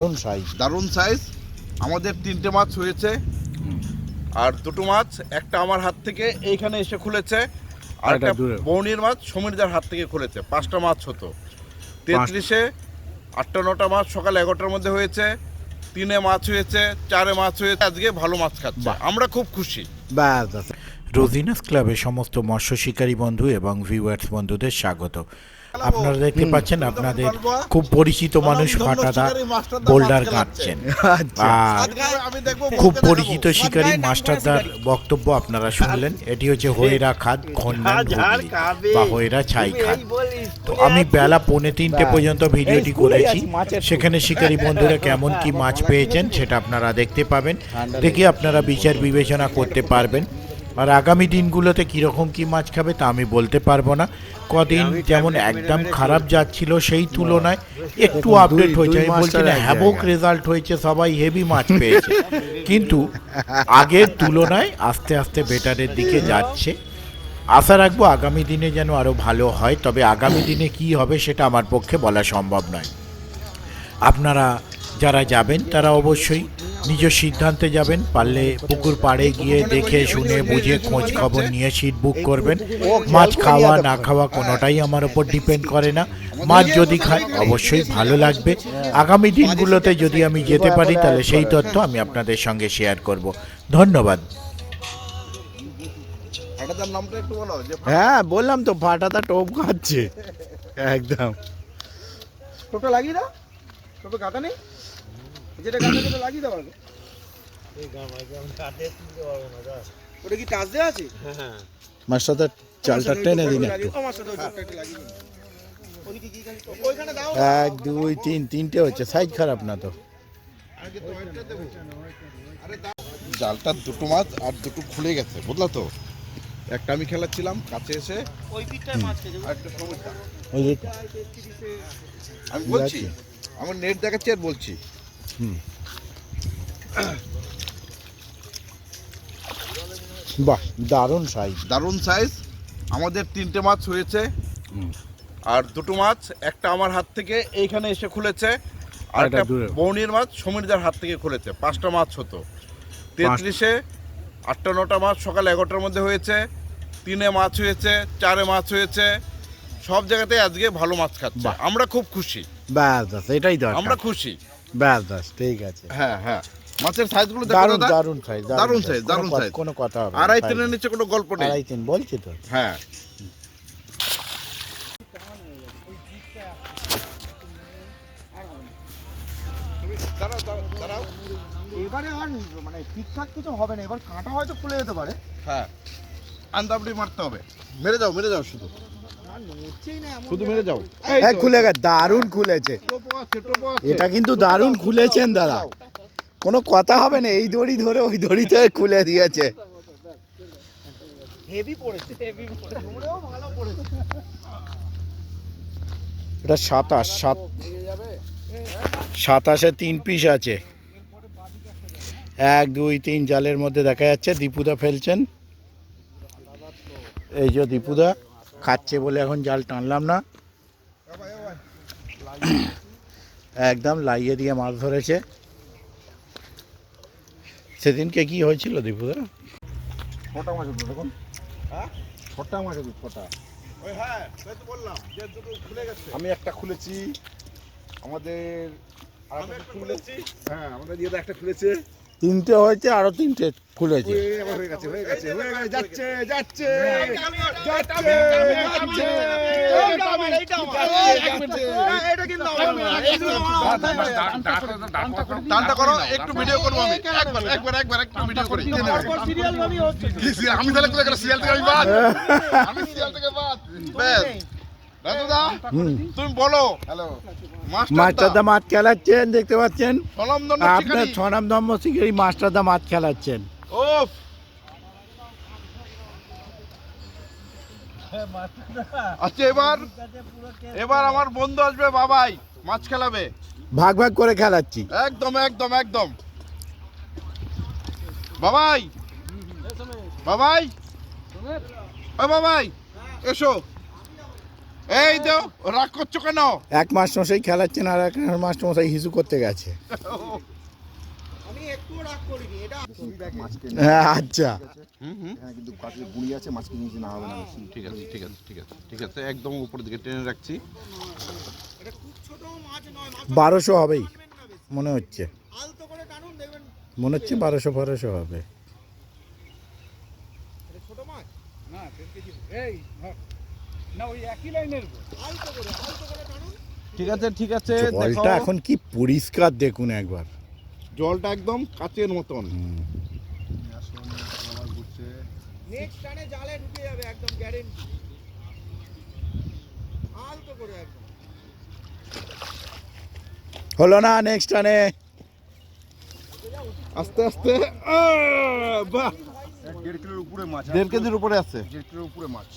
দারুণ সাইজ। আমাদের 3টে মাছ হয়েছে, আর 2টো মাছ একটা আমার হাত থেকে এইখানে এসে খুলেছে, আর একটা বৌনির মাছ সমীরদার হাত থেকে খুলেছে। 5টা মাছ হতো 33-এ। 8টা-9টা মাছ সকাল 11টার মধ্যে হয়েছে। 3-এ মাছ হয়েছে, 4-এ মাছ হয়েছে। আজকে ভালো মাছ খাচ্ছে, আমরা খুব খুশি। রোজিনাস ক্লাবের সমস্ত মৎস্য শিকারী বন্ধু এবং ভিউয়ার্স বন্ধুদের স্বাগত। আপনারা দেখতে পাচ্ছেন আপনাদের খুব পরিচিত মানুষ ফাটাদা বোল্ডার গাঁথছেন, আর খুব পরিচিত শিকারী মাস্টারদার বক্তব্য আপনারা শুনলেন। এটি হচ্ছে হয়েরা খাদ খন্ডান বা হয়েরা ছাই খাদ। তো আমি বেলা 2:45 পর্যন্ত ভিডিওটি করেছি, সেখানে শিকারী বন্ধুরা কেমন কি মাছ পেয়েছেন সেটা আপনারা দেখতে পাবেন, দেখে আপনারা বিচার বিবেচনা করতে পারবেন। আর আগামী দিনগুলোতে কীরকম কী মাছ খাবে তা আমি বলতে পারবো না। কদিন যেমন একদম খারাপ যাচ্ছিল, সেই তুলনায় একটু আপডেট হয়েছে। আমি বলছি না হ্যাবক রেজাল্ট হয়েছে, সবাই হেভি মাছ পেয়েছে, কিন্তু আগের তুলনায় আস্তে আস্তে বেটারের দিকে যাচ্ছে। আশা রাখবো আগামী দিনে যেন আরও ভালো হয়, তবে আগামী দিনে কি হবে সেটা আমার পক্ষে বলা সম্ভব নয়। আপনারা যারা যাবেন তারা অবশ্যই নিজ সিদ্ধান্তে যাবেন, পারলে পুকুর পাড়ে গিয়ে দেখে শুনে বুঝে খোঁজ খবর নিয়ে সিট বুক করবেন। মাছ খাওয়া না খাওয়া কোনোটাই আমার ওপর ডিপেন্ড করে না। মাছ যদি খায় অবশ্যই ভালো লাগবে। আগামী দিনগুলোতে যদি আমি যেতে পারি তাহলে সেই তথ্য আমি আপনাদের সঙ্গে শেয়ার করব। ধন্যবাদ। হ্যাঁ বললাম তো, ফাটাদা টোপ খাচ্ছে একদম। টোপটা লাগিয়ে দাও, টোপে গাঁথা নেই, যেটা গাঁথা সেটা লাগিয়ে দাও আগে। ওটা কি টাচ দেওয়া আছে? হ্যাঁ, মাছটা চালটা টেনে দিন একটু। 1 2 3 তিনটে হচ্ছে, সাইজ খারাপ না তো। জালটা 2টো মাছ আর 2টো খুলে গেছে, বুঝলা তো। একটা আমি খেলাচ্ছিলাম কাছে এসে, আরেকটা সমস্যা আমি বলছি, আমার নেট দেখাচ্ছি আর বলছি। বাহ, দারুণ সাইজ। দারুণ সাইজ। আমাদের 3টে মাছ হয়েছে, আর 2টো মাছ একটা আমার হাত থেকে এইখানে এসে খুলেছে, আর একটা বৌনির মাছ সমীরদার হাত থেকে খুলেছে। 5টা মাছ হতো 33-এ। 8টা-9টা মাছ সকাল 11টার মধ্যে হয়েছে। 3-এ মাছ হয়েছে, 4-এ মাছ হয়েছে। সব জায়গাতে আজকে ভালো মাছ খাচ্ছে, আমরা খুব খুশি। ব্যাস ব্যাস, এটাই দরকার, আমরা খুশি। ব্যাস ব্যাস, ঠিক আছে। হ্যাঁ হ্যাঁ, মাছের সাইজগুলো দেখো দারুণ দাদা, দারুণ সাইজ, দারুণ সাইজ, দারুণ সাইজ। কোনো কথা হবে না। 2.5-3 নিচে কোনো গল্প নেই। 2.5-3 বলছি তো। হ্যাঁ, এবারে আর মানে ঠিকঠাক কিছু হবে না, এবার কাঁটা হয়তো খুলে যেতে পারে। হ্যাঁ, আন্দাবড়ি মারতে হবে। মেরে যাও, মেরে যাও, শুধু শুধু মেরে যাও। হ্যাঁ খুলে গেছে, দারুণ খুলেছে। এটা কিন্তু দারুণ খুলেছেন দাদা, কোনো কথা হবে না। এই দড়ি ধরে ওই দড়িতে খুলে দিয়েছে। হেভি পড়েছে, হেভি পড়েছে, তোমরাও ভালো পড়েছে। এটা 27-এ 3 পিস আছে। 1 2 3 জালের মধ্যে দেখা যাচ্ছে দীপুদা ফেলছেন। এই যে দীপুদা খাচ্ছে বলে এখন জাল টানলাম না, একদম লাইয়ে দিয়ে মাছ ধরেছে। সেদিনকে কি হয়েছিল দীপুদা? ফোটা মাছ উঠলো দেখুন, হ্যাঁ ফোটা মাছ উঠলো, ফোটা। ওই হ্যাঁ, তাই তো বললাম যে দুটো খুলে গেছে। আমি একটা খুলেছি, আমাদের আরেকটা খুলেছি। হ্যাঁ, আমাদের দিদা একটা খুলেছে। 3টে হয়েছে, আরো 3টে খুলেছে। হয়ে গেছে, হয়ে গেছে, হয়ে গেছে, যাচ্ছে যাচ্ছে টানটা করো, একটু ভিডিও করবো আমি। একবার একটু ভিডিও করি। আমি তাহলে কোথায় সিরিয়াল থেকে আমি বাদ, আমি সিরিয়াল থেকে বাদ। বেশ দাদা, তুমি বলো। হ্যালো, মাস্টারদা মাছ খেলাচ্ছেন, দেখতে পাচ্ছেন স্বনামধন্য আপনার শিকারী। স্বনামধন্য শিকারী মাস্টারদা মাছ খেলাচ্ছেন। ওফ, আচ্ছা এবার আমার বন্ধু আসবে, বাবাই মাছ খেলাবে। ভাগ ভাগ করে খেলাচ্ছি। একদম একদম একদম। বাবাই, বাবাই, ও বাবাই এসো, এই দাও, রাগ করছো কেন? এক মাস্টারমশাই খেলাচ্ছেন আর এক মাস্টারমশাই হিসু করতে গেছে। হ্যাঁ আচ্ছা, হ্যাঁ কিন্তু কাছে গুড়ি আছে, মাছকে নিচে না হবে না বেশি। ঠিক আছে ঠিক আছে ঠিক আছে ঠিক আছে, একদম উপরের দিকে টেনে রাখছি। 1200 হবেই মনে হচ্ছে, মনে হচ্ছে 1200 হবে। ঠিক আছে ঠিক আছে, জলটা এখন কি পরিষ্কার দেখুন একবার। জলটা একদম কাচের মতন। হলো না, নেক্সট টানে। আস্তে আস্তে, বাহ, 1.5 কিলোর উপরে মাছ, 1.5 কেজির উপরে আছে। 1.5 কিলোর উপরে মাছ।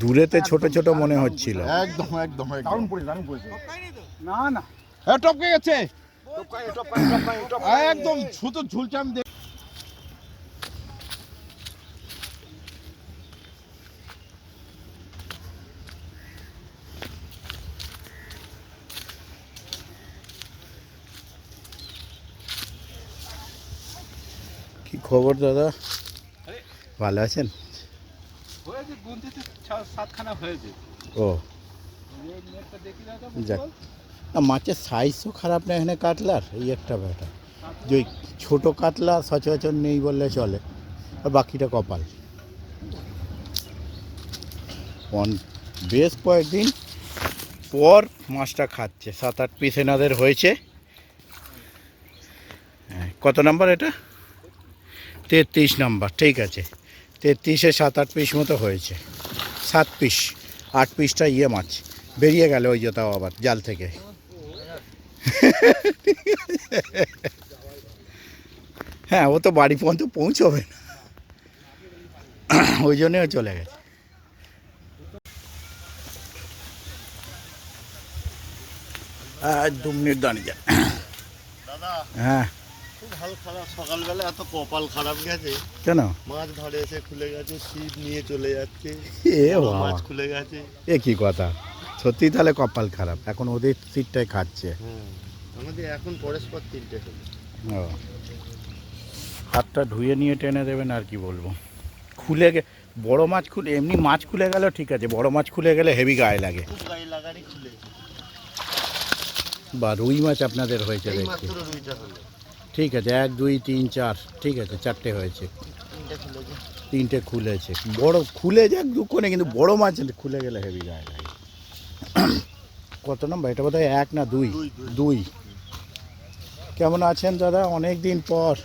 দূরেতে ছোট ছোট মনে হচ্ছিল। একদম একদম একদম। দারুণ পড়েছে। না না, হ্যাঁ টপকে গেছে, টপ একদম শুধু ঝুলছে। আমি কি খবর দাদা, ভালো আছেন? হয়েছে, গুনতে 7খানা হয়েছে। ও যাক, না মাছের সাইজ তো খারাপ না এখানে কাতলার, এই একটা ব্যাপার যে ওই ছোটো কাতলা সচরাচর নেই বললে চলে, আর বাকিটা কপাল। বেশ কয়েকদিন পর মাছটা খাচ্ছে। 7-8 পিস এনাদের হয়েছে। হ্যাঁ, কত নাম্বার এটা? 33 নাম্বার, ঠিক আছে। 33-এ 7-8 পিস মতো হয়েছে। 7 পিস, 8 পিসটা ইয়ে মাছ বেরিয়ে গেল ওই জোতাও আবার জাল থেকে। হ্যাঁ, ও তো বাড়ি পর্যন্ত পৌঁছবে না, ওই জন্যও চলে গেছে। আর 2 মিনিট দাঁড়িয়ে যায়। দাদা হ্যাঁ, খুব ভালো খারাপ, সকালবেলা এত কপাল খারাপ গেছে, কেন? মাছ ধরে এসে খুলে গেছে, ছিপ নিয়ে চলে যাচ্ছে, এ বড় বাবা, মাছ খুলে গেছে। এ কি কথা, সত্যি তাহলে কপাল খারাপ। এখন ওদের সিটটাই খাচ্ছে। হ্যাঁ, আমাদের এখন পরস্পর 3টে হলো। ও, হাতটা ধুয়ে নিয়ে টেনে দেবেন, আর কি বলবো। বড় মাছ খুলে, এমনি মাছ খুলে গেল ঠিক আছে, বড় মাছ খুলে গেলে হেভি গায়ে লাগে। খুব গায়ে লাগারই খুলে, বা রুই মাছ আপনাদের হয়েছে এই দেখছি, মাত্র রুইটা হলো। ঠিক আছে। 1 2 3 4, ঠিক আছে, 4টে হয়েছে, 3টে খুলেছে। 3টে খুলেছে। বড় খুলে যাক দুঃখনে, কিন্তু বড় মাছ খুলে গেলে হেভি গায়ে লাগে। কত নম্বর এটা? বোধহয় 1 না 2? 2। কেমন আছেন দাদা, অনেক দিন পর?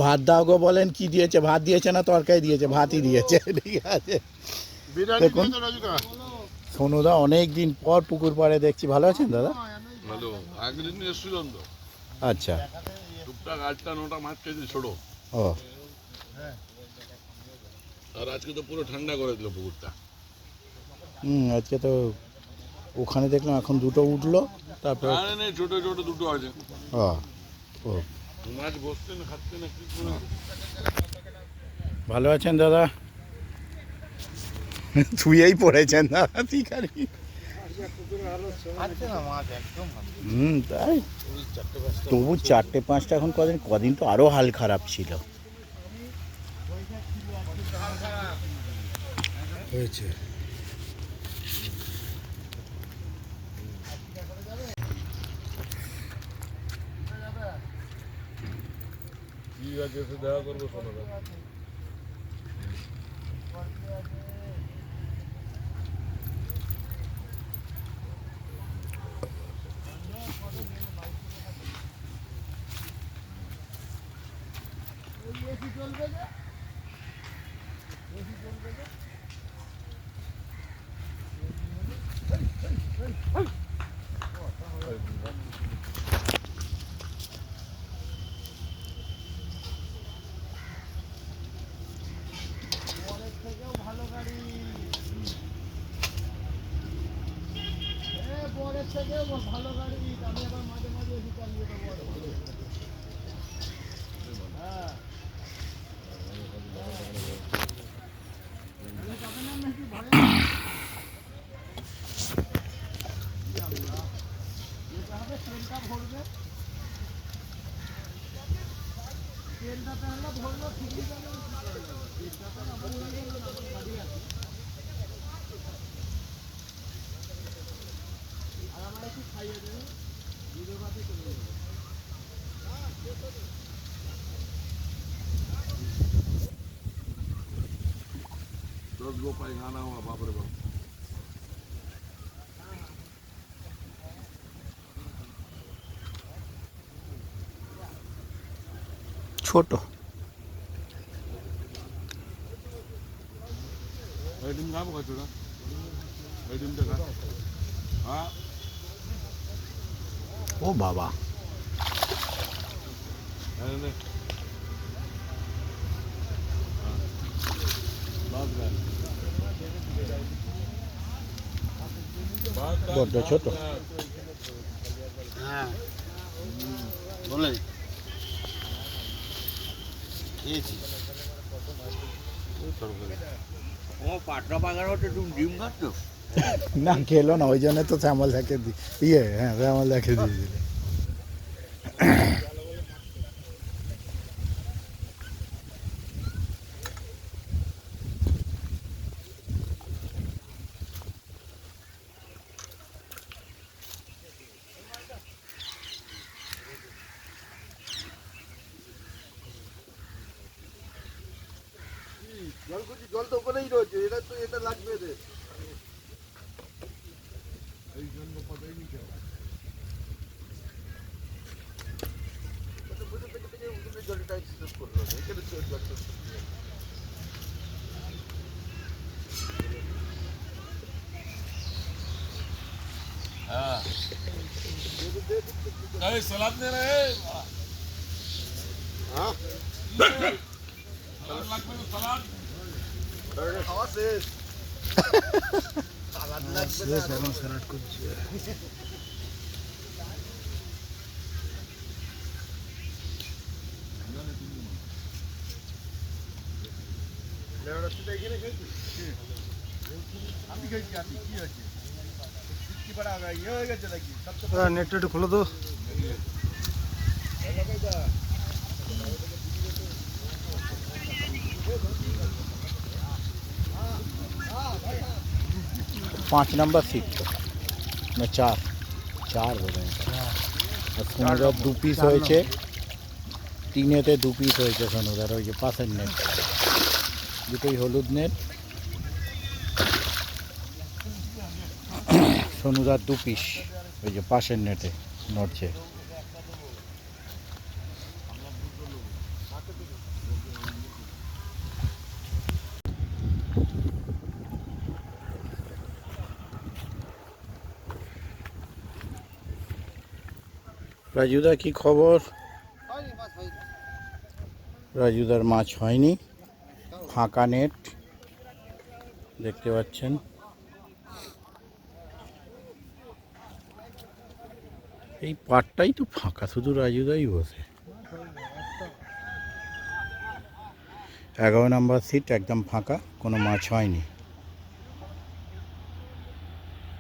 ভাত দাও গো বলেন, কি দিয়েছে? ভাত দিয়েছে না তরকারি দিয়েছে? ভাতই দিয়েছে, ঠিক আছে। দেখুন সোনুদা অনেক দিন পর পুকুর পাড়ে দেখছি। ভালো আছেন দাদা? ভালো, আগের দিন এসেছিলাম তো, আচ্ছা, টুকটাক 8টা-9টা মাছ খেয়েছি ছোট। ও আর আজকে তো পুরো ঠান্ডা করে দিল পুকুরটা। আজকে তো ওখানে দেখলাম এখন 2টো উঠলো, তারপর আর নেই, ছোট ছোট 2টো আছে। ও ও মাছ বসছে না, খাচ্ছে না, কি করে? ভালো আছেন দাদা? শুয়েই পড়েছেন দাদা, ঠিক আছে। আছে না মাছ একদম ভালো। তাই তবু 4টে-5টা, এখন কদিন তো আরো হাল খারাপ ছিল। হয়েছে ঠিক আছে, এসে দেখা করবো সোনাদা। दस गो पायखाना हुआ बाप रे बाप। ছোট এই ডিম খাবো কতটা? এই ডিমটা খা। হ্যাঁ ও বাবা, এই নে। বাদ গা। বড্ড ছোট। হ্যাঁ বলে খেয়েছি। ও পাটনা বাগার হচ্ছে তুমি ডিম খাচ্ছ? না খেলো না, ওই জন্য তো শ্যামল দেখে হ্যাঁ শ্যামল দেখে দিয়েছিল। জল তো ওখানেই রয়েছে, এটা লাগবে রে। এই সালাদ দে রে। হ্যাঁ সালাদ লাগবে তো সালাদ। খাওয়া শেষ। এখন স্যালাড করছি। এখানে খেয়েছি আমি খেয়েছি আমি কি আছে কি পাড়া ইয়ে হয়ে গেছে নাকি? নেটটা একটু খোলো তো। পাঁচ নাম্বার সিট তো না চার বোধ হয়। সোনুদার 2 পিস হয়েছে, 3-এতে 2 পিস হয়েছে সোনুদার, ওই যে পাশের নেট দুটোই হলুদ নেট। সোনুদার 2 পিস ওই যে পাশের নেটে নড়ছে। রাজুদা কি খবর? রাজুদার মাছ হয়নি, ফাঁকা নেট দেখতে পাচ্ছেন। এই পাটটাই তো ফাঁকা, শুধু রাজুদাই বসে। 11 নাম্বার সিট একদম ফাঁকা, কোনো মাছ হয়নি।